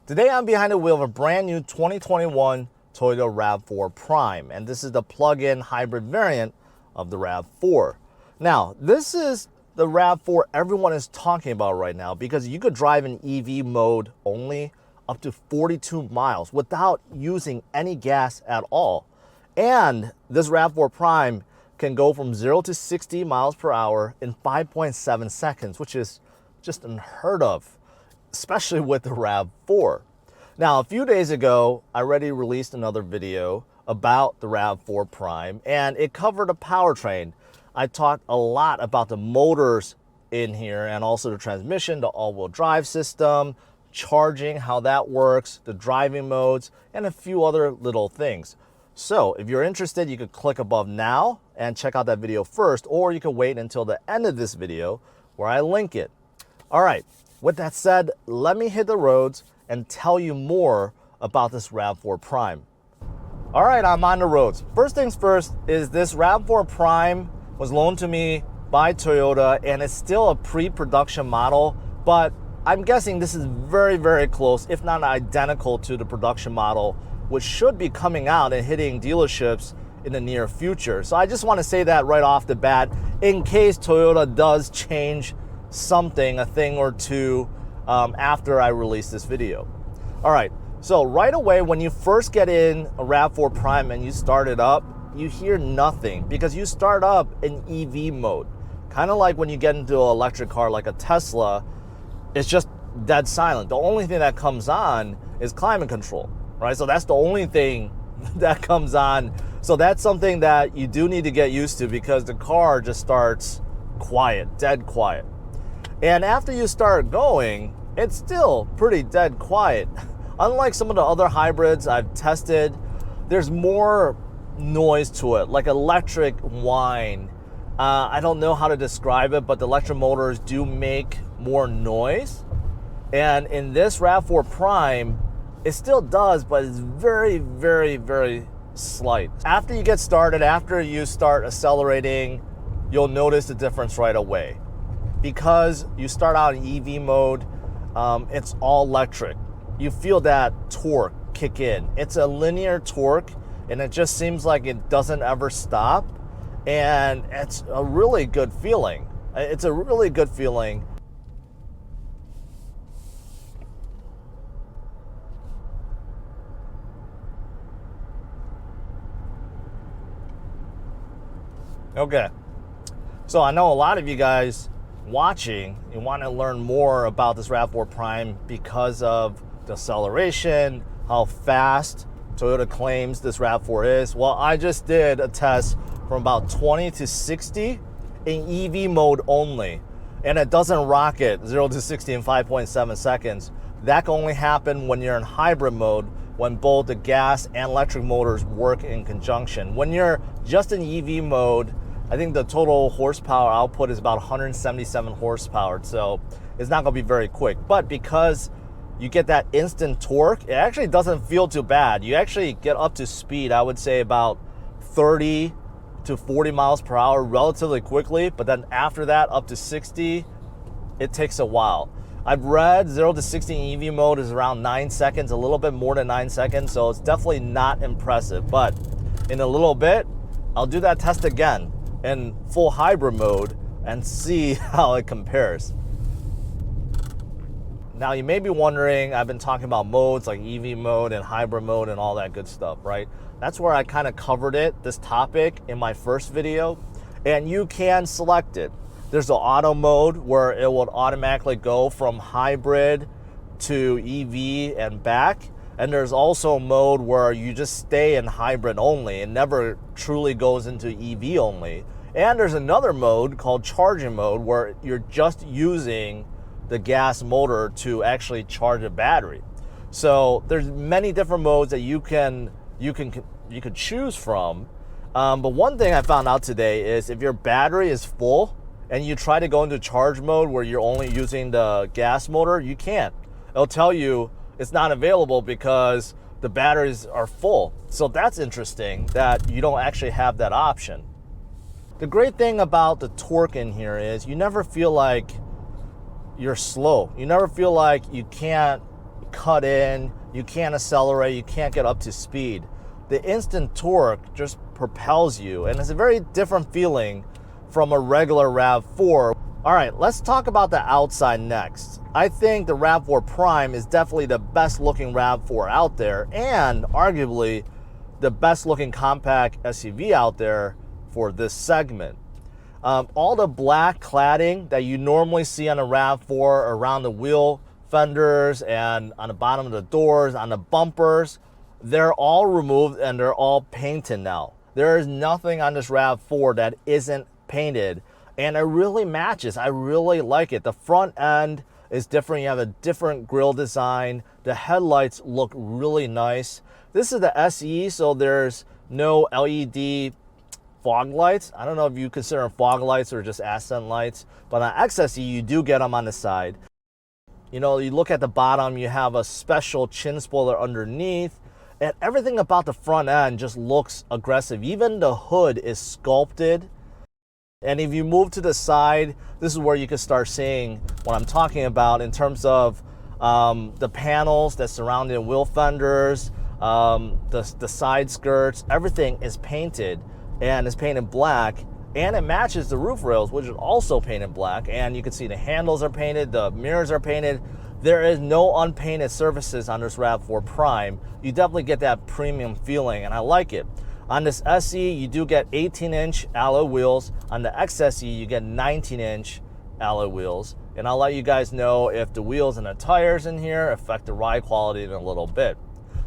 Today I'm behind the wheel of a brand new 2021 Toyota RAV4 Prime, and this is the plug-in hybrid variant of the RAV4. Now, this is the RAV4 everyone is talking about right now because you could drive in EV mode only up to 42 miles without using any gas at all. And this RAV4 Prime can go from 0 to 60 miles per hour in 5.7 seconds, which is just unheard of, especially with the RAV4. Now, a few days ago, I already released another video about the RAV4 Prime, and it covered a powertrain. I talked a lot about the motors in here and also the transmission, the all-wheel drive system, charging, how that works, the driving modes, and a few other little things. So if you're interested, you could click above now and check out that video first, or you can wait until the end of this video where I link it. All right, with that said, let me hit the roads and tell you more about this RAV4 Prime. All right, I'm on the roads. First things first is this RAV4 Prime was loaned to me by Toyota, and it's still a pre-production model, but I'm guessing this is very, very close, if not identical to the production model, which should be coming out and hitting dealerships in the near future. So I just want to say that right off the bat, in case Toyota does change something, a thing or two, after I release this video. All right, so right away when you first get in a RAV4 Prime and you start it up, you hear nothing because you start up in EV mode. Kind of like when you get into an electric car like a Tesla, it's just dead silent. The only thing that comes on is climate control, right? So that's the only thing that comes on. So that's something that you do need to get used to because the car just starts quiet, dead quiet. And after you start going, it's still pretty dead quiet. Unlike some of the other hybrids I've tested, there's more noise to it, like electric whine. I don't know how to describe it, but the electric motors do make more noise. And in this RAV4 Prime, it still does, but it's very, very, very slight. After you get started, after you start accelerating, you'll notice the difference right away. Because you start out in EV mode, it's all electric. You feel that torque kick in. It's a linear torque, and it just seems like it doesn't ever stop. And it's a really good feeling. It's a really good feeling. Okay, so I know a lot of you guys watching, you want to learn more about this RAV4 Prime because of the acceleration, how fast Toyota claims this RAV4 is. Well, I just did a test from about 20 to 60 in EV mode only, and it doesn't rocket 0 to 60 in 5.7 seconds. That can only happen when you're in hybrid mode, when both the gas and electric motors work in conjunction. When you're just in EV mode, I think the total horsepower output is about 177 horsepower, so it's not gonna be very quick. But because you get that instant torque, it actually doesn't feel too bad. You actually get up to speed, I would say about 30 to 40 miles per hour relatively quickly, but then after that up to 60, it takes a while. I've read 0 to 60 in EV mode is around 9 seconds, a little bit more than 9 seconds, so it's definitely not impressive. But in a little bit, I'll do that test again in full hybrid mode and see how it compares. Now you may be wondering, I've been talking about modes like EV mode and hybrid mode and all that good stuff, right? That's where I kind of covered it, this topic, in my first video, and you can select it. There's the auto mode where it will automatically go from hybrid to EV and back. And there's also a mode where you just stay in hybrid only. It never truly goes into EV only. And there's another mode called charging mode where you're just using the gas motor to actually charge a battery. So there's many different modes that you could choose from. But one thing I found out today is if your battery is full and you try to go into charge mode where you're only using the gas motor, you can't. It'll tell you it's not available because the batteries are full. So that's interesting that you don't actually have that option. The great thing about the torque in here is you never feel like you're slow. You never feel like you can't cut in, you can't accelerate, you can't get up to speed. The instant torque just propels you, and it's a very different feeling from a regular RAV4. All right, let's talk about the outside next. I think the RAV4 Prime is definitely the best looking RAV4 out there, and arguably the best looking compact SUV out there for this segment. All the black cladding that you normally see on a RAV4 around the wheel fenders and on the bottom of the doors, on the bumpers, they're all removed and they're all painted now. There is nothing on this RAV4 that isn't painted, and it really matches. I really like it. The front end is different. You have a different grille design. The headlights look really nice. This is the SE, so there's no LED fog lights. I don't know if you consider them fog lights or just accent lights, but on XSE you do get them on the side. You know, you look at the bottom, you have a special chin spoiler underneath, and everything about the front end just looks aggressive. Even the hood is sculpted. And if you move to the side, this is where you can start seeing what I'm talking about in terms of the panels that surround the wheel fenders, the side skirts, everything is painted. And it's painted black, and it matches the roof rails, which is also painted black. And you can see the handles are painted, the mirrors are painted. There is no unpainted surfaces on this RAV4 Prime. You definitely get that premium feeling, and I like it. On this SE, you do get 18-inch alloy wheels. On the XSE, you get 19-inch alloy wheels. And I'll let you guys know if the wheels and the tires in here affect the ride quality in a little bit.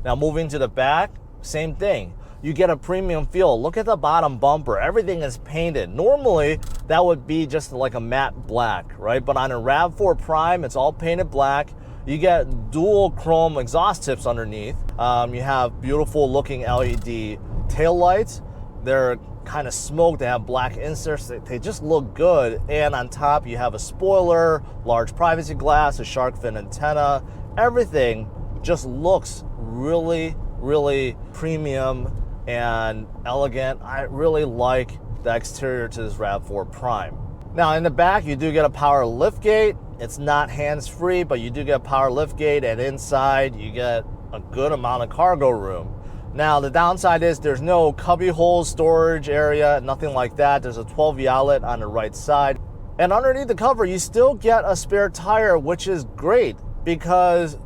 Now, moving to the back, same thing. You get a premium feel. Look at the bottom bumper. Everything is painted. Normally, that would be just like a matte black, right? But on a RAV4 Prime, it's all painted black. You get dual chrome exhaust tips underneath. You have beautiful looking LED tail lights. They're kind of smoked. They have black inserts. They just look good. And on top, you have a spoiler, large privacy glass, a shark fin antenna. Everything just looks really, really premium and elegant. I really like the exterior to this RAV4 Prime. Now in the back, you do get a power liftgate. It's not hands-free, but you do get a power liftgate, and inside you get a good amount of cargo room. Now the downside is there's no cubby hole storage area, nothing like that. There's a 12V outlet on the right side. And underneath the cover, you still get a spare tire, which is great because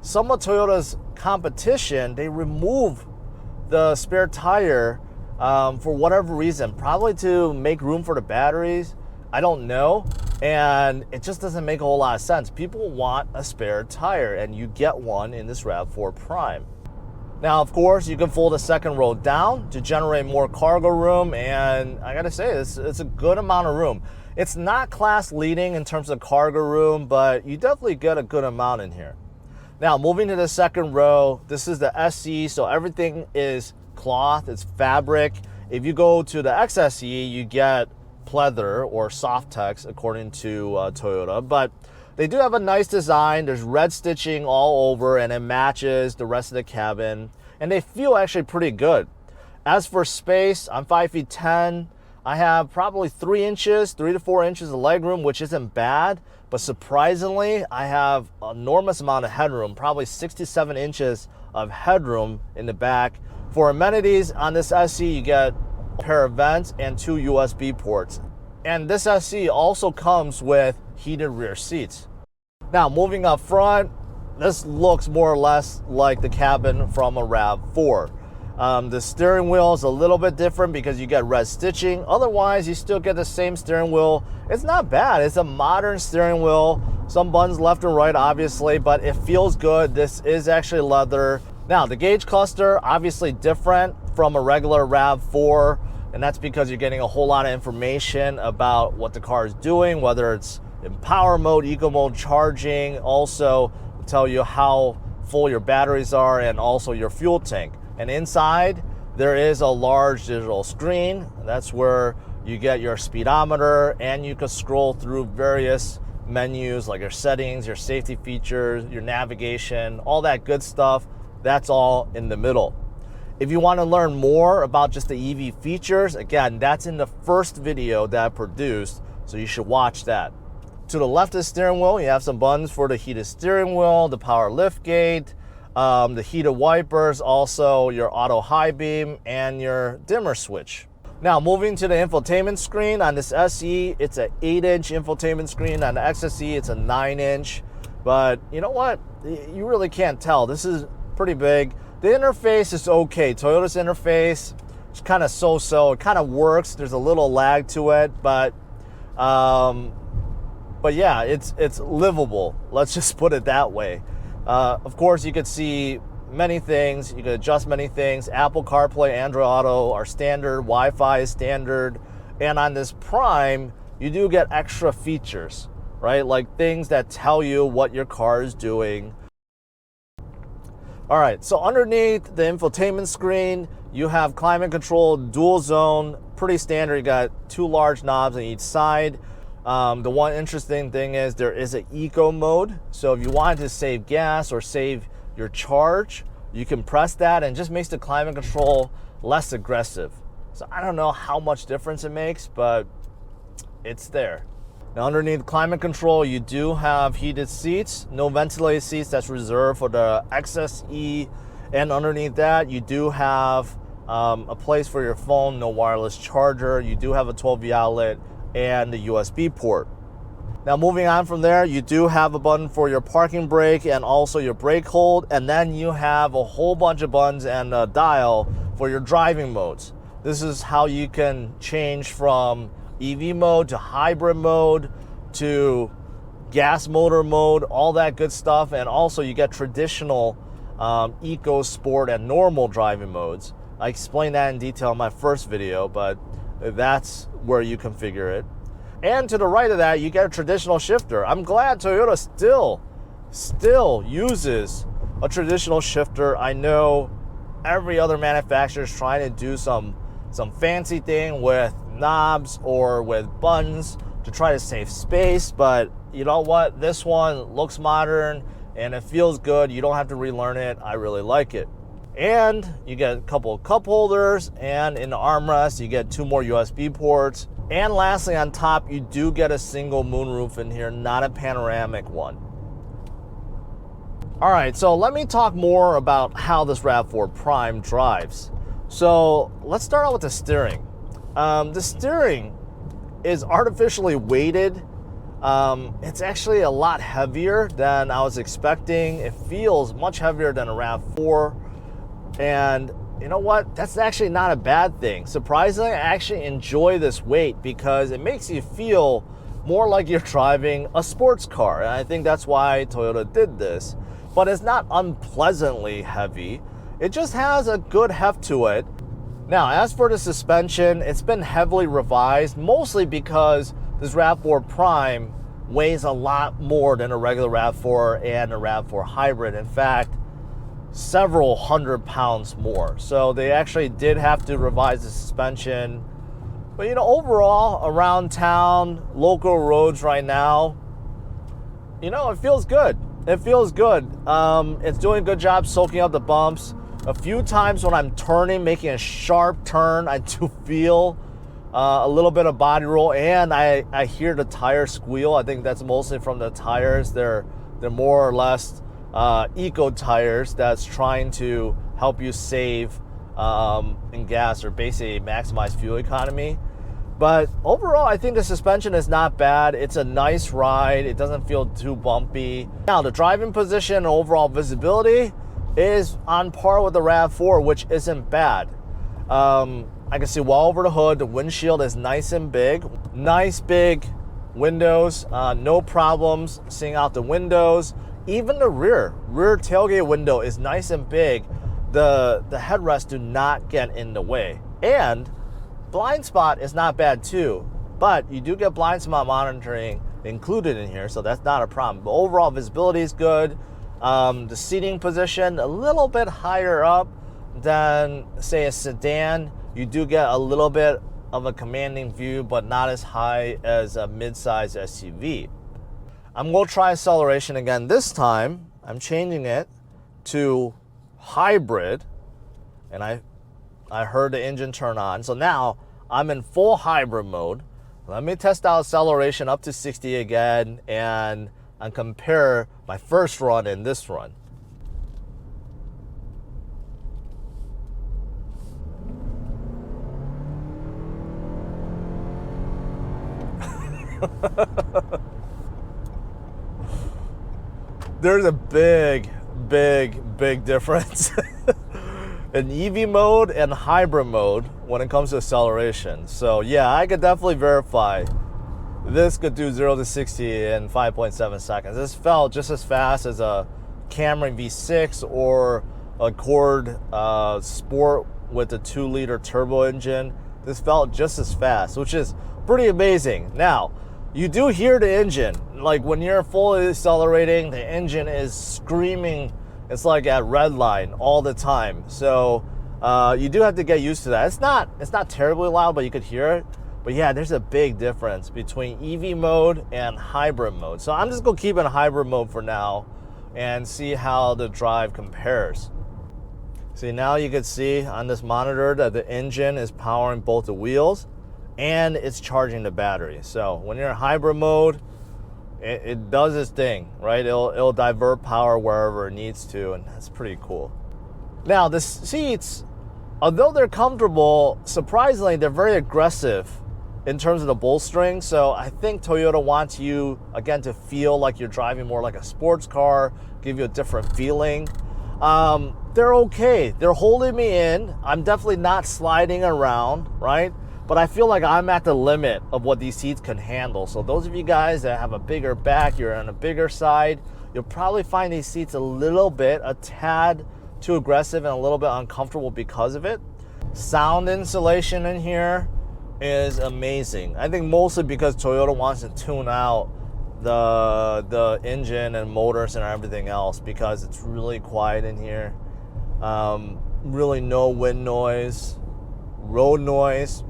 some of Toyota's competition, they remove the spare tire for whatever reason, probably to make room for the batteries. I don't know. And it just doesn't make a whole lot of sense. People want a spare tire, and you get one in this RAV4 Prime. Now, of course, you can fold the second row down to generate more cargo room, and I gotta say, it's a good amount of room. It's not class leading in terms of cargo room, but you definitely get a good amount in here. Now, moving to the second row, this is the SE, so everything is cloth, it's fabric. If you go to the XSE, you get pleather or Softex according to Toyota, but they do have a nice design. There's red stitching all over, and it matches the rest of the cabin, and they feel actually pretty good. As for space, I'm 5'10". I have probably 3 to 4 inches of legroom, which isn't bad. But surprisingly, I have an enormous amount of headroom, probably 67 inches of headroom in the back. For amenities on this SE, you get a pair of vents and 2 USB ports. And this SE also comes with heated rear seats. Now, moving up front, this looks more or less like the cabin from a RAV4. The steering wheel is a little bit different because you get red stitching. Otherwise, you still get the same steering wheel. It's not bad. It's a modern steering wheel. Some buttons left and right, obviously, but it feels good. This is actually leather. Now, the gauge cluster, obviously different from a regular RAV4, and that's because you're getting a whole lot of information about what the car is doing, whether it's in power mode, eco mode, charging, also tell you how full your batteries are and also your fuel tank. And inside, there is a large digital screen. That's where you get your speedometer, and you can scroll through various menus like your settings, your safety features, your navigation, all that good stuff. That's all in the middle. If you want to learn more about just the EV features, again, that's in the first video that I produced, so you should watch that. To to the left of the steering wheel, you have some buttons for the heated steering wheel, the power lift gate, the heated wipers, also your auto high beam, and your dimmer switch. Now, moving to the infotainment screen, on this SE, it's an 8-inch infotainment screen. On the XSE, it's a 9-inch. But you know what? You really can't tell. This is pretty big. The interface is okay. Toyota's interface is kind of so-so. It kind of works. There's a little lag to it, but yeah, it's livable. Let's just put it that way. Of course, you could see many things. You can adjust many things. Apple CarPlay, Android Auto are standard. Wi-Fi is standard. And on this Prime, you do get extra features, right? Like things that tell you what your car is doing. All right, so underneath the infotainment screen, you have climate control, dual zone, pretty standard. You got 2 large knobs on each side. The one interesting thing is there is an eco mode. So if you wanted to save gas or save your charge, you can press that, and it just makes the climate control less aggressive. So I don't know how much difference it makes, but it's there. Now underneath climate control, you do have heated seats, no ventilated seats. That's reserved for the XSE. And underneath that, you do have a place for your phone, no wireless charger. You do have a 12V outlet and the USB port. Now moving on from there, you do have a button for your parking brake and also your brake hold, and then you have a whole bunch of buttons and a dial for your driving modes. This is how you can change from EV mode to hybrid mode to gas motor mode, all that good stuff. And also you get traditional eco, sport, and normal driving modes. I explained that in detail in my first video, but that's where you configure it. And to the right of that, you get a traditional shifter. I'm glad Toyota still uses a traditional shifter. I know every other manufacturer is trying to do some fancy thing with knobs or with buttons to try to save space, but you know what? This one looks modern and it feels good. You don't have to relearn it. I really like it. And you get a couple of cup holders, and in the armrest, you get 2 more USB ports. And lastly, on top, you do get a single moonroof in here, not a panoramic one. All right, so let me talk more about how this RAV4 Prime drives. So let's start out with the steering. The steering is artificially weighted. It's actually a lot heavier than I was expecting. It feels much heavier than a RAV4. And you know what? That's actually not a bad thing. Surprisingly, I actually enjoy this weight because it makes you feel more like you're driving a sports car. And I think that's why Toyota did this. But it's not unpleasantly heavy. It just has a good heft to it. Now, as for the suspension, it's been heavily revised, mostly because this RAV4 Prime weighs a lot more than a regular RAV4 and a RAV4 hybrid. In fact, several 100 pounds more. So they actually did have to revise the suspension. But you know, overall, around town, local roads right now, you know, it feels good. It feels good. It's doing a good job soaking up the bumps. A few times when I'm turning, making a sharp turn, I do feel a little bit of body roll, and I hear the tire squeal. I think that's mostly from the tires. They're more or less eco tires that's trying to help you save in gas, or basically maximize fuel economy. But overall, I think the suspension is not bad. It's a nice ride. It doesn't feel too bumpy. Now, the driving position and overall visibility is on par with the RAV4, which isn't bad. I can see well over the hood. The windshield is nice and big. Nice big windows. No problems seeing out the windows. Even the rear tailgate window is nice and big. The headrests do not get in the way. And blind spot is not bad too, but you do get blind spot monitoring included in here, so that's not a problem. But overall visibility is good. The seating position a little bit higher up than, say, a sedan. You do get a little bit of a commanding view, but not as high as a mid-size SUV. I'm going to try acceleration again. This time, I'm changing it to hybrid, and I heard the engine turn on. So now I'm in full hybrid mode. Let me test out acceleration up to 60 again and compare my first run and this run. There's a big difference in EV mode and hybrid mode when it comes to acceleration. So yeah, I could definitely verify this could do 0 to 60 in 5.7 seconds. This felt just as fast as a Camry V6 or a Accord Sport with a 2-liter turbo engine. This felt just as fast, which is pretty amazing. Now, you do hear the engine. Like when you're fully accelerating, the engine is screaming. It's like at red line all the time. So you do have to get used to that. It's not terribly loud, but you could hear it. But yeah, there's a big difference between EV mode and hybrid mode. So I'm just gonna keep it in hybrid mode for now and see how the drive compares. See, now you can see on this monitor that the engine is powering both the wheels and it's charging the battery. So when you're in hybrid mode, it does its thing, right? It'll divert power wherever it needs to, and that's pretty cool. Now the seats, although they're comfortable, surprisingly they're very aggressive in terms of the bolstering. So I think Toyota wants you, again, to feel like you're driving more like a sports car, give you a different feeling. They're okay. They're holding me in. I'm definitely not sliding around, right? But I feel like I'm at the limit of what these seats can handle. So those of you guys that have a bigger back, you're on a bigger side, you'll probably find these seats a tad too aggressive and a little bit uncomfortable because of it. Sound insulation in here is amazing. I think mostly because Toyota wants to tune out the engine and motors and everything else, because it's really quiet in here. Really no wind noise, road noise,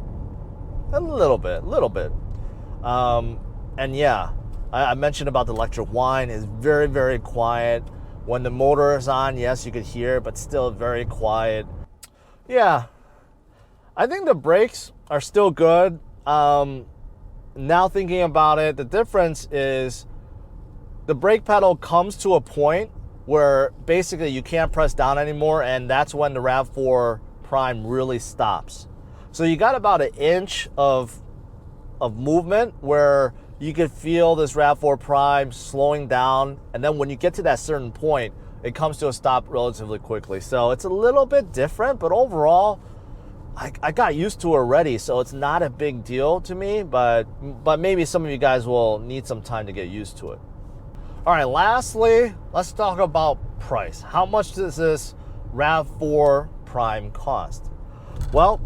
a little bit. And yeah, I mentioned about the electric whine is very, very quiet. When the motor is on, yes, you could hear it, but still very quiet. Yeah, I think the brakes are still good. Now thinking about it, the difference is the brake pedal comes to a point where basically you can't press down anymore, and that's when the RAV4 Prime really stops. So you got about an inch of movement where you could feel this RAV4 Prime slowing down, and then when you get to that certain point, it comes to a stop relatively quickly. So it's a little bit different, but overall, I got used to it already, so it's not a big deal to me, but maybe some of you guys will need some time to get used to it. All right, lastly, let's talk about price. How much does this RAV4 Prime cost? Well,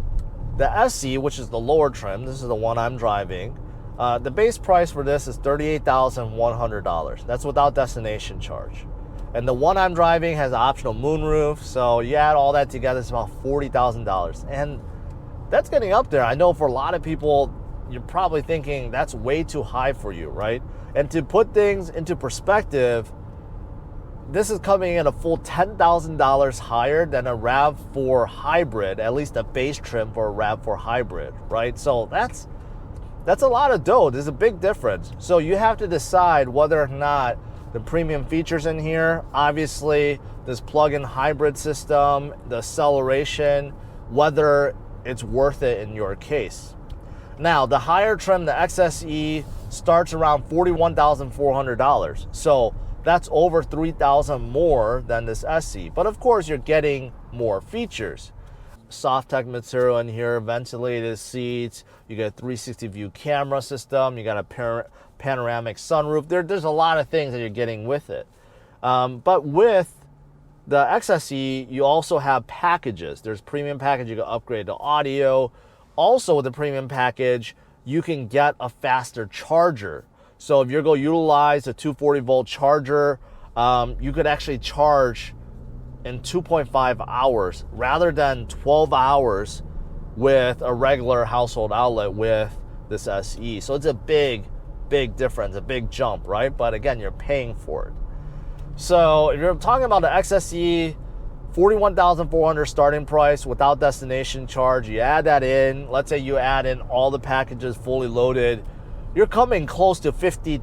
the SE, which is the lower trim, this is the one I'm driving, the base price for this is $38,100. That's without destination charge. And the one I'm driving has an optional moonroof, so you add all that together, it's about $40,000. And that's getting up there. I know for a lot of people, you're probably thinking that's way too high for you, right? And to put things into perspective, this is coming in a full $10,000 higher than a RAV4 hybrid, at least a base trim for a RAV4 hybrid, right? So that's a lot of dough. There's a big difference. So you have to decide whether or not the premium features in here, obviously this plug-in hybrid system, the acceleration, whether it's worth it in your case. Now, the higher trim, the XSE, starts around $41,400. So that's over $3,000 more than this SE. But of course, you're getting more features. Soft tech material in here, ventilated seats, you get a 360 view camera system, you got a panoramic sunroof. There's a lot of things that you're getting with it. But with the XSE, you also have packages. There's premium package, you can upgrade to audio. Also with the premium package, you can get a faster charger. So if you're going to utilize a 240 volt charger, you could actually charge in 2.5 hours rather than 12 hours with a regular household outlet with this SE. So it's a big difference, a big jump, right? But again, you're paying for it. So if you're talking about the XSE $41,400 starting price without destination charge. You add that in, let's say you add in all the packages fully loaded, you're coming close to $50,000.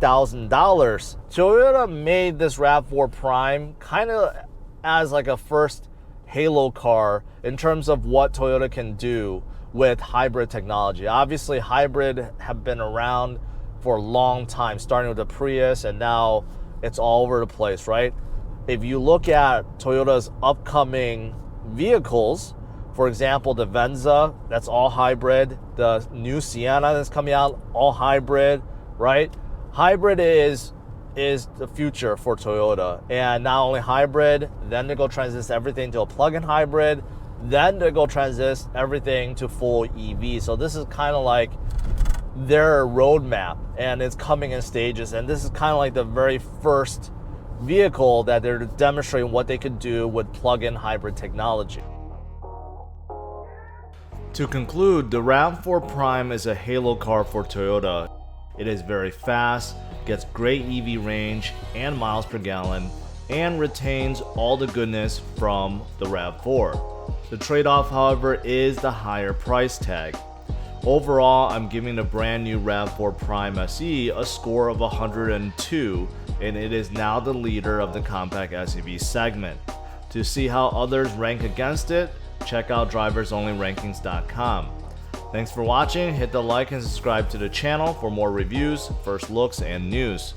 Toyota made this RAV4 Prime kind of as like a first halo car in terms of what Toyota can do with hybrid technology. Obviously, hybrid have been around for a long time, starting with the Prius, and now it's all over the place, right? If you look at Toyota's upcoming vehicles, for example, the Venza, that's all hybrid. The new Sienna that's coming out, all hybrid, right? Hybrid is the future for Toyota. And not only hybrid, then they go transition everything to a plug-in hybrid, then they go transition everything to full EV. So this is kind of like their roadmap, and it's coming in stages. And this is kind of like the very first vehicle that they're demonstrating what they could do with plug-in hybrid technology. To conclude, the RAV4 Prime is a halo car for Toyota. It is very fast, gets great EV range and miles per gallon, and retains all the goodness from the RAV4. The trade-off, however, is the higher price tag. Overall, I'm giving the brand new RAV4 Prime SE a score of 102, and it is now the leader of the compact SUV segment. To see how others rank against it, check out driversonlyrankings.com. Thanks for watching. Hit the like and subscribe to the channel for more reviews, first looks, and news.